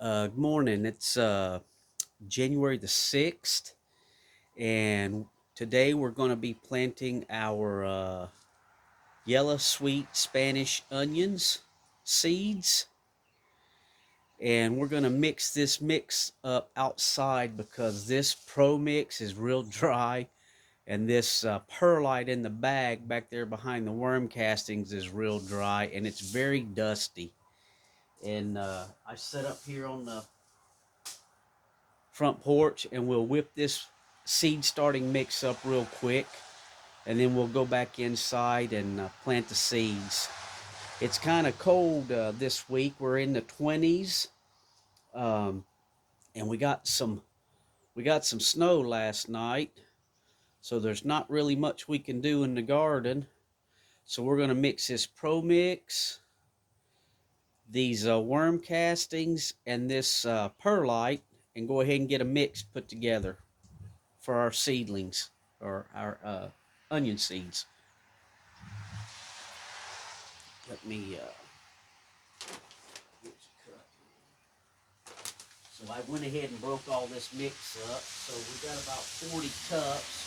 Good morning. It's January the 6th, and today we're going to be planting our yellow sweet Spanish onions seeds. And we're going to mix this mix up outside because this Pro Mix is real dry, and this perlite in the bag back there behind the worm castings is real dry, and it's very dusty. And I set up here on the front porch and we'll whip this seed starting mix up real quick, and then we'll go back inside and plant the seeds. It's kind of cold this week. We're in the 20s, and we got some snow last night, so there's not really much we can do in the garden. So we're going to mix this Pro Mix, these worm castings, and this perlite, and go ahead and get a mix put together for our seedlings, or our onion seeds. Let me so I went ahead and broke all this mix up. So we got about 40 cups.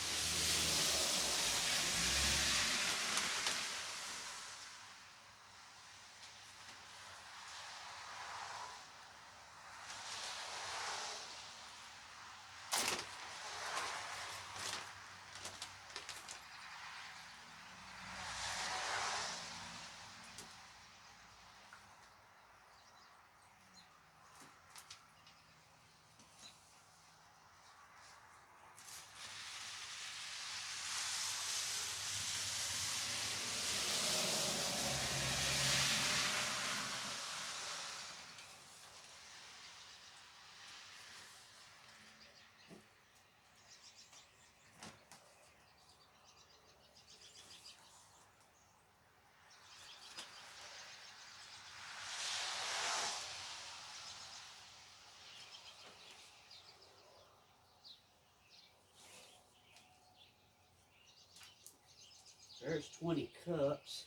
There's 20 cups.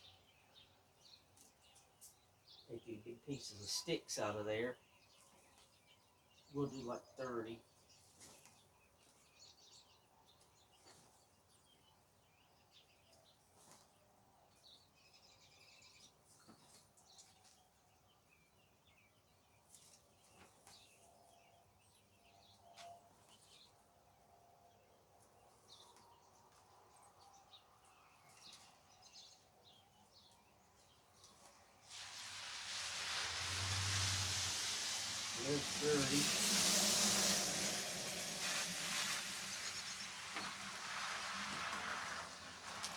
Take these big pieces of sticks out of there. We'll do like 30. There's 30.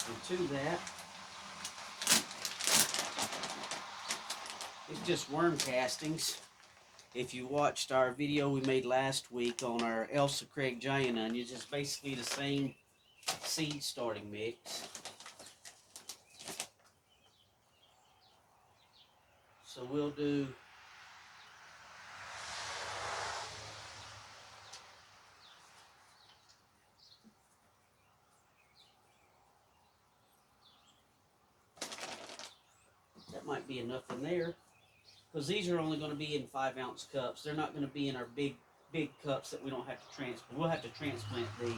And to that, it's just worm castings. If you watched our video we made last week on our Elsa Craig giant onions, it's basically the same seed starting mix. So we'll do that. Might be enough in there, because these are only going to be in 5-ounce cups. They're not going to be in our big cups that we don't have to transplant. We'll have to transplant these.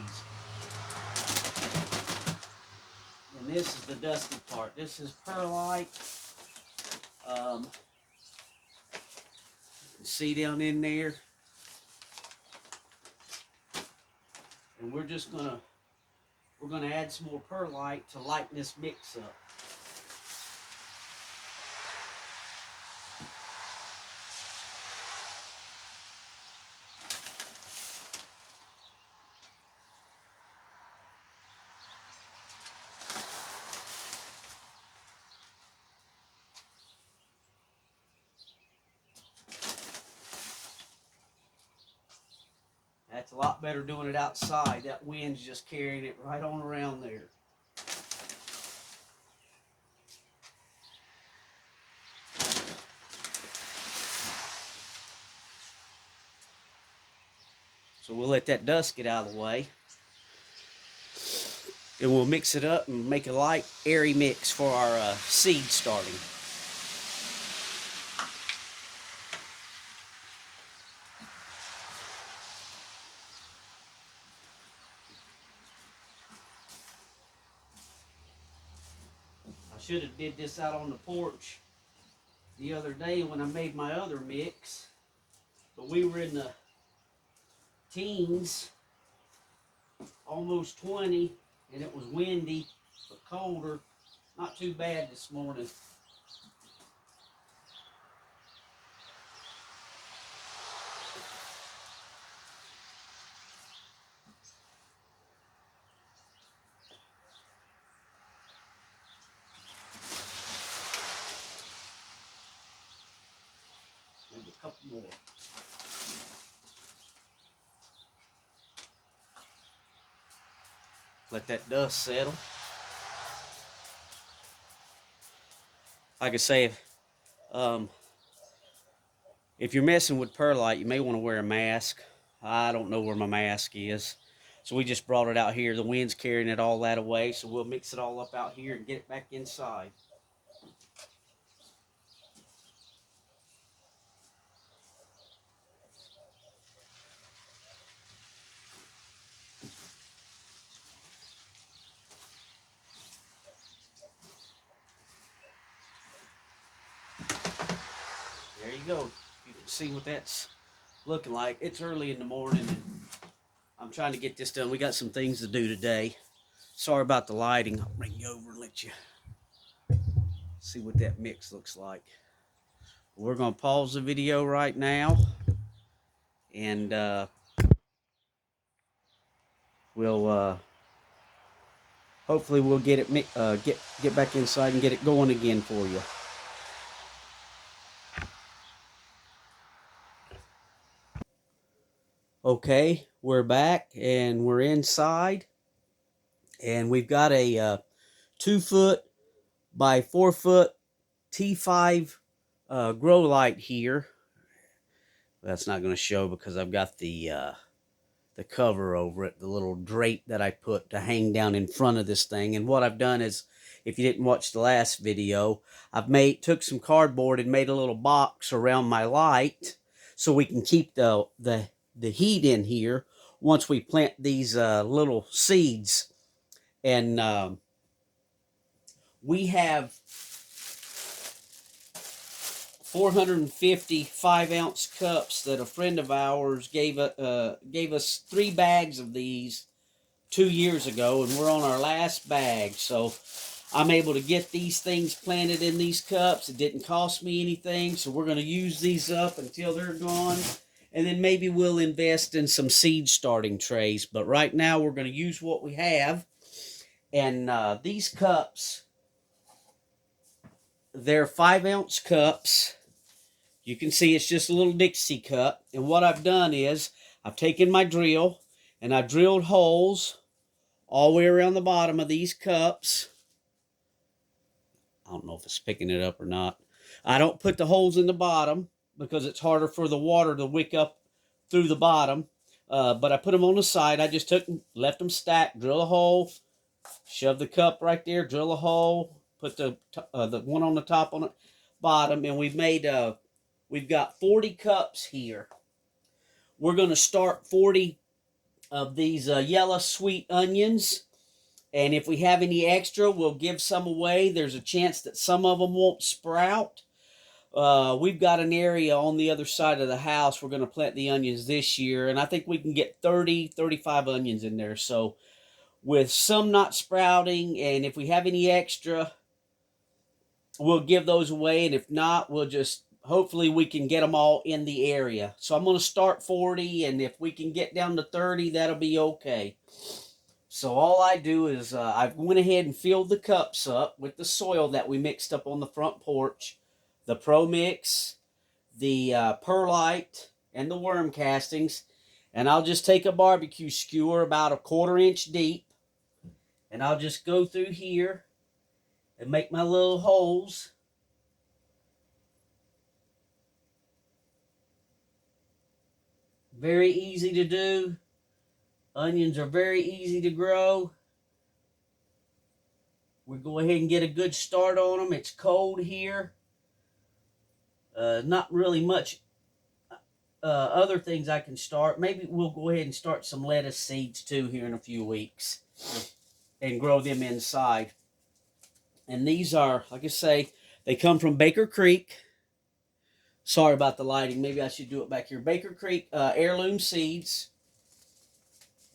And this is the dusty part. This is perlite. See down in there. And we're gonna add some more perlite to lighten this mix up. That's a lot better doing it outside. That wind's just carrying it right on around there. So we'll let that dust get out of the way. And we'll mix it up and make a light, airy mix for our seed starting. should have did this out on the porch the other day when I made my other mix. But we were in the teens, almost 20, and it was windy, but colder. Not too bad this morning. Maybe a couple more. Let that dust settle. Like I say, if you're messing with perlite, you may want to wear a mask. I don't know where my mask is. So we just brought it out here. The wind's carrying it all that away. So we'll mix it all up out here and get it back inside. There you go. You can see what that's looking like. It's early in the morning and I'm trying to get this done. We got some things to do today. Sorry about the lighting. I'll bring you over and let you see what that mix looks like. We're going to pause the video right now and we'll hopefully we'll get it get back inside and get it going again for you. Okay, we're back and we're inside, and we've got a 2 foot by 4 foot T5 grow light here. That's not going to show because I've got the cover over it, the little drape that I put to hang down in front of this thing. And what I've done is, if you didn't watch the last video, I've took some cardboard and made a little box around my light so we can keep the heat in here once we plant these little seeds. And we have 450 5-ounce cups that a friend of ours gave us 3 bags of these 2 years ago, and we're on our last bag. So I'm able to get these things planted in these cups. It didn't cost me anything, so we're going to use these up until they're gone, and then maybe we'll invest in some seed starting trays. But right now we're going to use what we have. And these cups, they're 5-ounce cups. You can see it's just a little Dixie cup. And what I've done is I've taken my drill and I've drilled holes all the way around the bottom of these cups. I don't know if it's picking it up or not. I don't put the holes in the bottom because it's harder for the water to wick up through the bottom. But I put them on the side. I just left them stacked, drill a hole, shove the cup right there, drill a hole, put the one on the top on the bottom, and we've got 40 cups here. We're going to start 40 of these yellow sweet onions, and if we have any extra, we'll give some away. There's a chance that some of them won't sprout. We've got an area on the other side of the house. We're going to plant the onions this year, and I think we can get 35 onions in there. So with some not sprouting, and if we have any extra, we'll give those away, and if not, we'll just hopefully we can get them all in the area. So I'm going to start 40, and if we can get down to 30, that'll be okay. So all I do is I went ahead and filled the cups up with the soil that we mixed up on the front porch, the Pro Mix, the perlite, and the worm castings. And I'll just take a barbecue skewer about 1/4 inch deep, and I'll just go through here and make my little holes. Very easy to do. Onions are very easy to grow. We'll go ahead and get a good start on them. It's cold here. Not really much other things I can start. Maybe we'll go ahead and start some lettuce seeds too here in a few weeks and grow them inside. And these are, like I say, they come from Baker Creek. Sorry about the lighting. Maybe I should do it back here. Baker Creek heirloom seeds.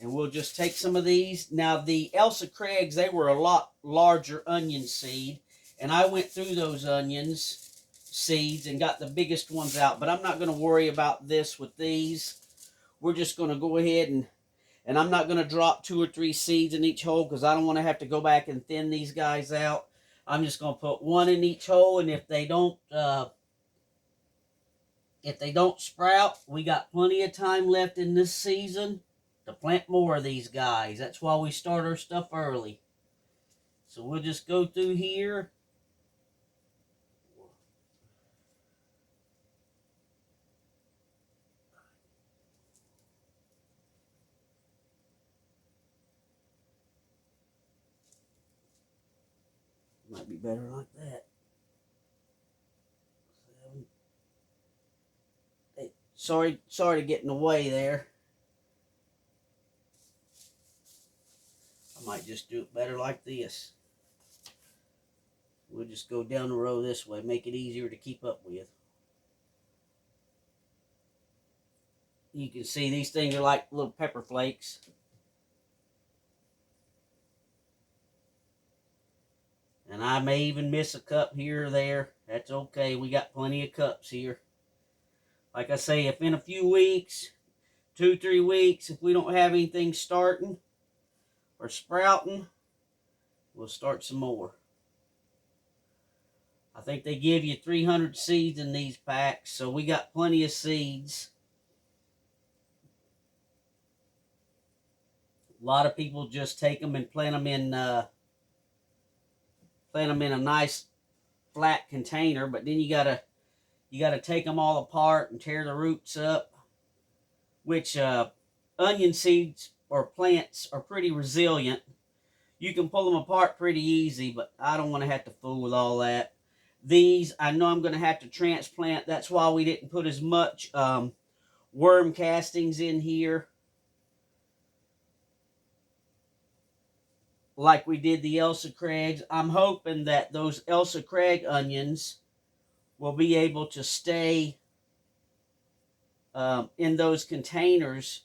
And we'll just take some of these. Now, the Elsa Craigs, they were a lot larger onion seed. And I went through those onions seeds and got the biggest ones out. But I'm not going to worry about this with these. We're just going to go ahead and I'm not going to drop 2 or 3 seeds in each hole because I don't want to have to go back and thin these guys out. I'm just going to put 1 in each hole, and if they don't sprout, we got plenty of time left in this season to plant more of these guys. That's why we start our stuff early. So we'll just go through here. Might be better like that. 7, 8. Sorry to get in the way there. I might just do it better like this. We'll just go down the row this way, make it easier to keep up with. You can see these things are like little pepper flakes. And I may even miss a cup here or there. That's okay. We got plenty of cups here. Like I say, if in a few weeks, 2, 3 weeks, if we don't have anything starting or sprouting, we'll start some more. I think they give you 300 seeds in these packs, so we got plenty of seeds. A lot of people just take them and plant them in a nice flat container, but then you gotta take them all apart and tear the roots up, which onion seeds or plants are pretty resilient. You can pull them apart pretty easy, but I don't want to have to fool with all that. These, I know I'm going to have to transplant. That's why we didn't put as much worm castings in here like we did the Elsa Craigs. I'm hoping that those Elsa Craig onions will be able to stay in those containers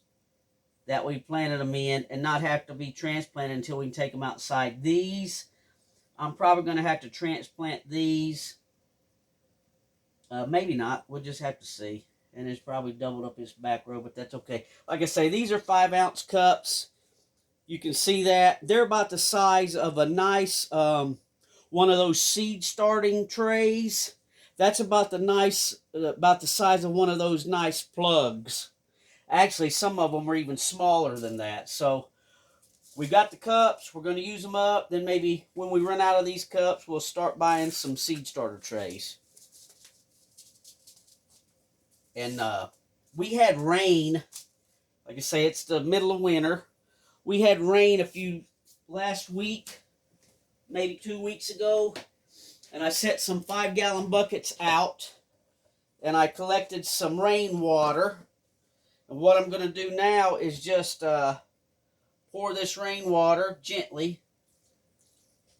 that we planted them in and not have to be transplanted until we can take them outside. These, I'm probably going to have to transplant these. Maybe not. We'll just have to see. And it's probably doubled up this back row, but that's okay. Like I say, these are 5-ounce cups. You can see that. They're about the size of a nice, one of those seed starting trays. That's about the size of one of those nice plugs. Actually, some of them are even smaller than that. So we got the cups. We're going to use them up. Then maybe when we run out of these cups, we'll start buying some seed starter trays. And we had rain. Like I say, it's the middle of winter. We had rain last week, maybe 2 weeks ago. And I set some 5-gallon buckets out. And I collected some rainwater. And what I'm going to do now is just pour this rainwater gently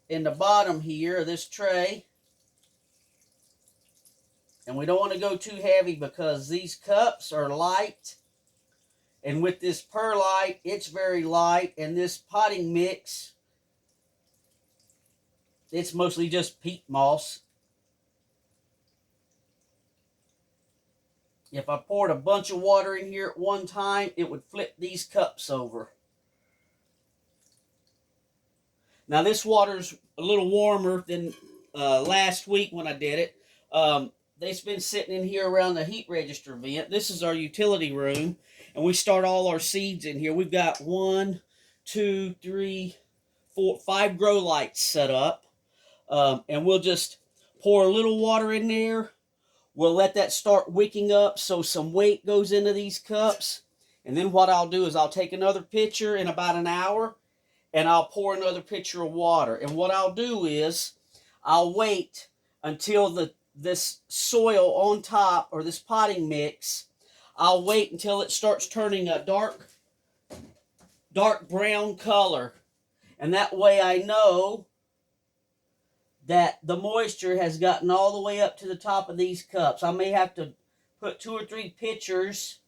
in the bottom here of this tray. And we don't want to go too heavy because these cups are light. And with this perlite, it's very light. And this potting mix, it's mostly just peat moss. If I poured a bunch of water in here at one time, it would flip these cups over. Now this water's a little warmer than last week when I did it. They've been sitting in here around the heat register vent. This is our utility room, and we start all our seeds in here. We've got 1, 2, 3, 4, 5 grow lights set up, and we'll just pour a little water in there. We'll let that start wicking up so some weight goes into these cups. And then what I'll do is I'll take another pitcher in about an hour and I'll pour another pitcher of water. And what I'll do is I'll wait until this soil on top, or this potting mix, I'll wait until it starts turning a dark brown color. And that way I know that the moisture has gotten all the way up to the top of these cups. I may have to put 2 or 3 pitchers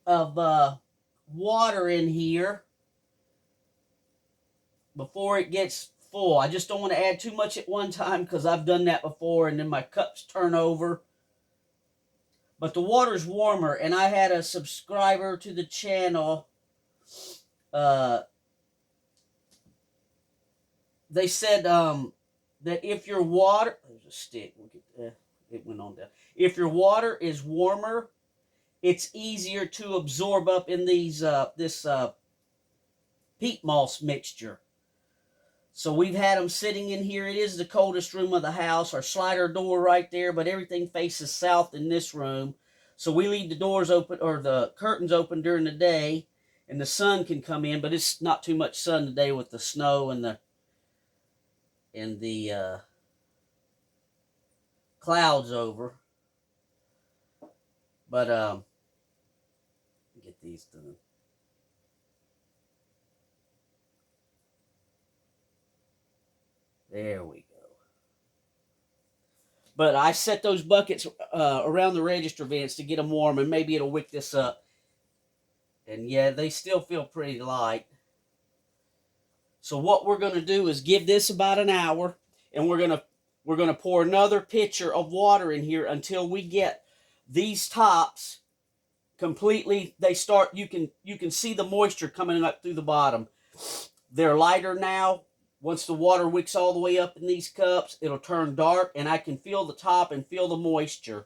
of water in here before it gets full. I just don't want to add too much at one time because I've done that before and then my cups turn over. But the water's warmer, and I had a subscriber to the channel. They said that if your water, there's a stick. It went on down. If your water is warmer, it's easier to absorb up in these this peat moss mixture. So we've had them sitting in here. It is the coldest room of the house. Our slider door right there, but everything faces south in this room. So we leave the doors open or the curtains open during the day, and the sun can come in. But it's not too much sun today with the snow and the clouds over. But get these done. There we go. But I set those buckets around the register vents to get them warm, and maybe it'll wick this up. And yeah, they still feel pretty light. So what we're going to do is give this about an hour, and we're going to pour another pitcher of water in here until we get these tops completely. They start. You can see the moisture coming up through the bottom. They're lighter now. Once the water wicks all the way up in these cups, it'll turn dark, and I can feel the top and feel the moisture.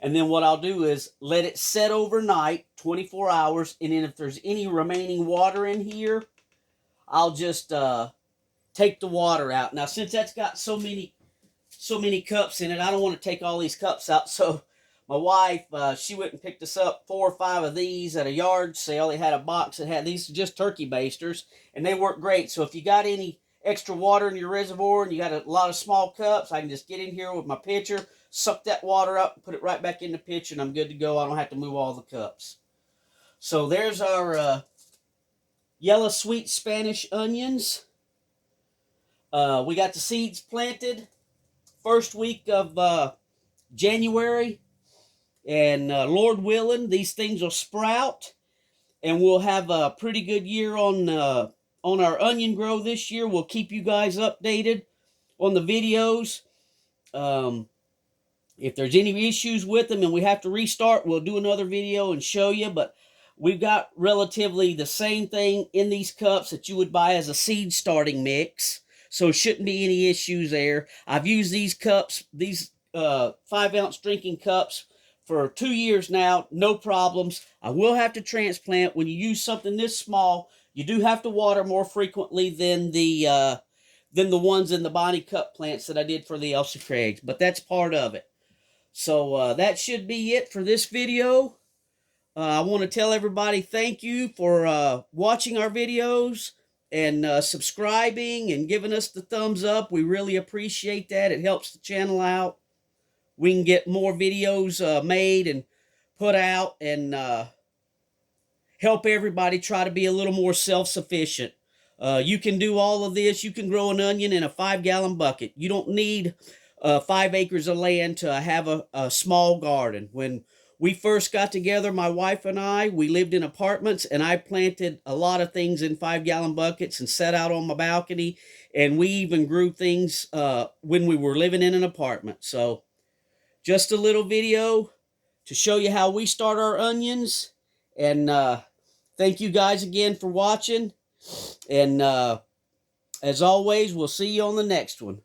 And then what I'll do is let it set overnight, 24 hours, and then if there's any remaining water in here, I'll just take the water out. Now, since that's got so many cups in it, I don't want to take all these cups out. So my wife, she went and picked us up 4 or 5 of these at a yard sale. They had a box that had these, just turkey basters, and they work great. So if you got any extra water in your reservoir and you got a lot of small cups, I can just get in here with my pitcher, suck that water up, and put it right back in the pitcher, and I'm good to go. I don't have to move all the cups. So there's our yellow sweet Spanish onions. We got the seeds planted first week of January. And Lord willing, these things will sprout, and we'll have a pretty good year on our onion grow this year. We'll keep you guys updated on the videos. If there's any issues with them and we have to restart, we'll do another video and show you. But we've got relatively the same thing in these cups that you would buy as a seed starting mix. So shouldn't be any issues there. I've used these cups, these 5-ounce drinking cups, for 2 years now, no problems. I will have to transplant. When you use something this small, you do have to water more frequently than the ones in the Bonnie Cup plants that I did for the Elsa Craigs, but that's part of it. So that should be it for this video. I want to tell everybody thank you for watching our videos and subscribing and giving us the thumbs up. We really appreciate that. It helps the channel out. We can get more videos made and put out and help everybody try to be a little more self-sufficient. You can do all of this. You can grow an onion in a 5-gallon bucket. You don't need 5 acres of land to have a small garden. When we first got together, my wife and I, we lived in apartments, and I planted a lot of things in 5-gallon buckets and set out on my balcony, and we even grew things when we were living in an apartment. So just a little video to show you how we start our onions. And thank you guys again for watching. And as always, we'll see you on the next one.